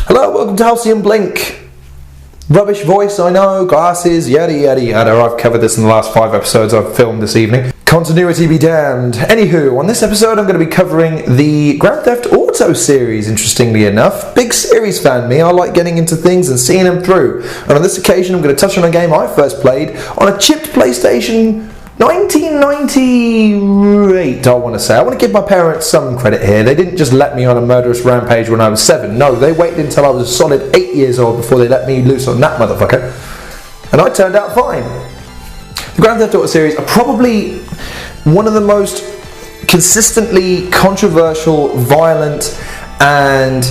Hello, welcome to Halcyon Blink. Rubbish voice, I know, glasses, yada yada yada. I've covered this in the last 5 episodes I've filmed this evening. Continuity be damned. Anywho, on this episode I'm going to be covering the Grand Theft Auto series, interestingly enough. Big series fan me, I like getting into things and seeing them through. And on this occasion I'm going to touch on a game I first played on a chipped PlayStation 1998, I want to say. I want to give my parents some credit here. They didn't just let me on a murderous rampage when I was 7. No, they waited until I was a solid 8 years old before they let me loose on that motherfucker. And I turned out fine. The Grand Theft Auto series are probably one of the most consistently controversial, violent, and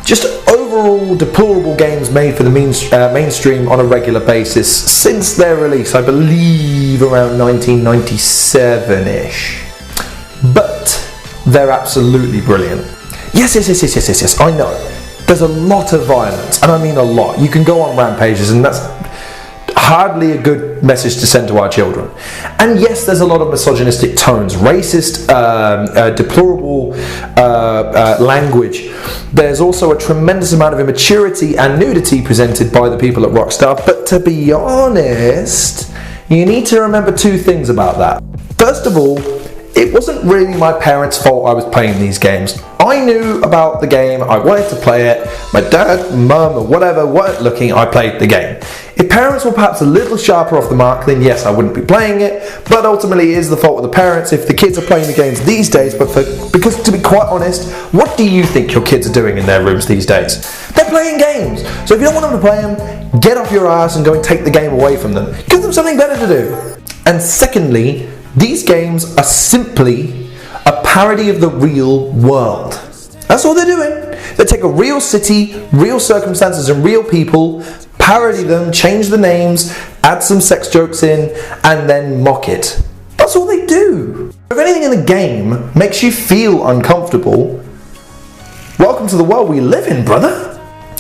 just overall deplorable games made for the mainstream on a regular basis since their release, I believe around 1997-ish. But they're absolutely brilliant. Yes, I know. There's a lot of violence, and I mean a lot. You can go on rampages, and that's hardly a good message to send to our children. And yes, there's a lot of misogynistic tones, racist, deplorable language. There's also a tremendous amount of immaturity and nudity presented by the people at Rockstar. But to be honest, you need to remember 2 things about that. First of all, it wasn't really my parents' fault I was playing these games. I knew about the game, I wanted to play it, my dad, mum, or whatever weren't looking, I played the game. If parents were perhaps a little sharper off the mark, then yes, I wouldn't be playing it, but ultimately it is the fault of the parents if the kids are playing the games these days, because to be quite honest, what do you think your kids are doing in their rooms these days? They're playing games. So if you don't want them to play them, get off your ass and go and take the game away from them. Give them something better to do. And secondly, these games are simply a parody of the real world. That's all they're doing. They take a real city, real circumstances and real people, parody them, change the names, add some sex jokes in, and then mock it. That's all they do. If anything in the game makes you feel uncomfortable, welcome to the world we live in, brother.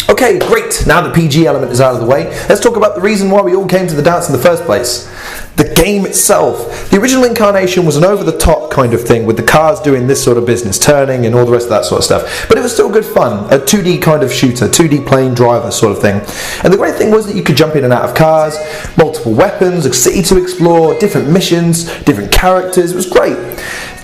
Okay, great. Now the PG element is out of the way, let's talk about the reason why we all came to the dance in the first place. The game itself. The original incarnation was an over-the-top kind of thing with the cars doing this sort of business, turning and all the rest of that sort of stuff. But it was still good fun. A 2D kind of shooter, 2D plane driver sort of thing. And the great thing was that you could jump in and out of cars, multiple weapons, a city to explore, different missions, different characters. It was great.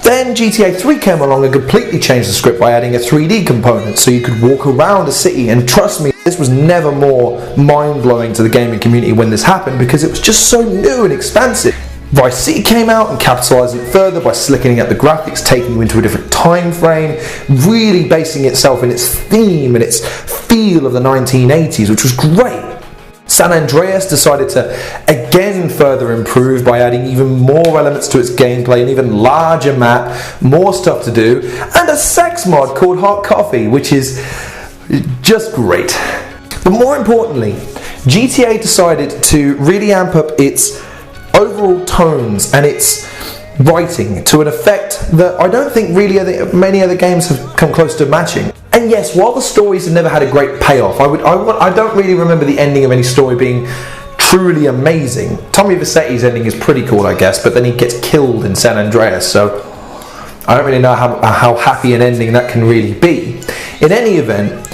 Then GTA 3 came along and completely changed the script by adding a 3D component so you could walk around a city, and trust me, this was never more mind-blowing to the gaming community when this happened because it was just so new and expansive. Vice City came out and capitalised it further by slickening up the graphics, taking you into a different time frame, really basing itself in its theme and its feel of the 1980s, which was great. San Andreas decided to again further improve by adding even more elements to its gameplay, an even larger map, more stuff to do, and a sex mod called Hot Coffee, which is just great. But more importantly, GTA decided to really amp up its overall tones and its writing to an effect that I don't think really many other games have come close to matching. And yes, while the stories have never had a great payoff, I don't really remember the ending of any story being truly amazing. Tommy Vercetti's ending is pretty cool, I guess, but then he gets killed in San Andreas, so I don't really know how happy an ending that can really be. In any event,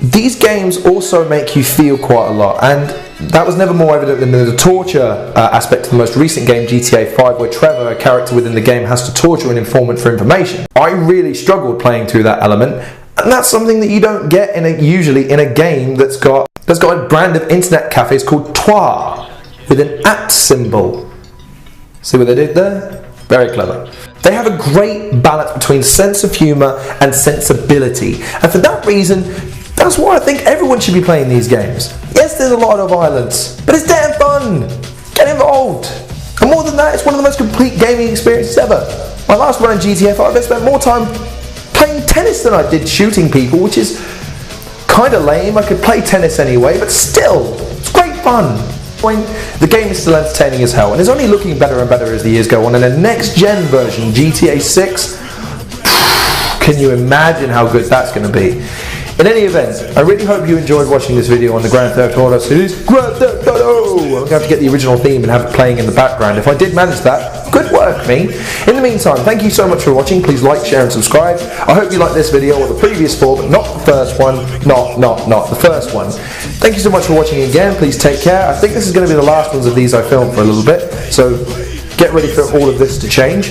these games also make you feel quite a lot, and that was never more evident than the torture aspect of the most recent game, GTA 5, where Trevor, a character within the game, has to torture an informant for information. I really struggled playing through that element, and that's something that you don't get usually in a game that's got a brand of internet cafes called Twa, with an @ symbol. See what they did there? Very clever. They have a great balance between sense of humour and sensibility, and for that reason, that's why I think everyone should be playing these games. Yes, there's a lot of violence, but it's damn fun. Get involved. And more than that, it's one of the most complete gaming experiences ever. My last run in GTA 5, I spent more time playing tennis than I did shooting people, which is kind of lame. I could play tennis anyway, but still, it's great fun. The game is still entertaining as hell, and it's only looking better and better as the years go on. And the next-gen version, GTA 6, can you imagine how good that's going to be? In any event, I really hope you enjoyed watching this video on the Grand Theft Auto series. Grand Theft Auto! I'm going to have to get the original theme and have it playing in the background. If I did manage that, good work, me. In the meantime, thank you so much for watching. Please like, share and subscribe. I hope you liked this video or the previous four, but not the first one. Not the first one. Thank you so much for watching again. Please take care. I think this is going to be the last ones of these I filmed for a little bit, so get ready for all of this to change.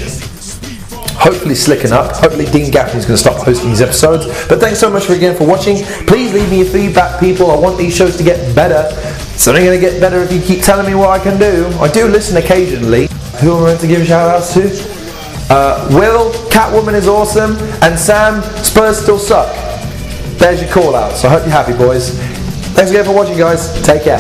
Hopefully slicken up. Hopefully Dean Gaffney's going to stop posting these episodes. But thanks so much again for watching. Please leave me your feedback, people. I want these shows to get better. It's only going to get better if you keep telling me what I can do. I do listen occasionally. Who am I meant to give shout outs to? Will, Catwoman is awesome, and Sam, Spurs still suck. There's your call outs. I hope you're happy, boys. Thanks again for watching, guys. Take care.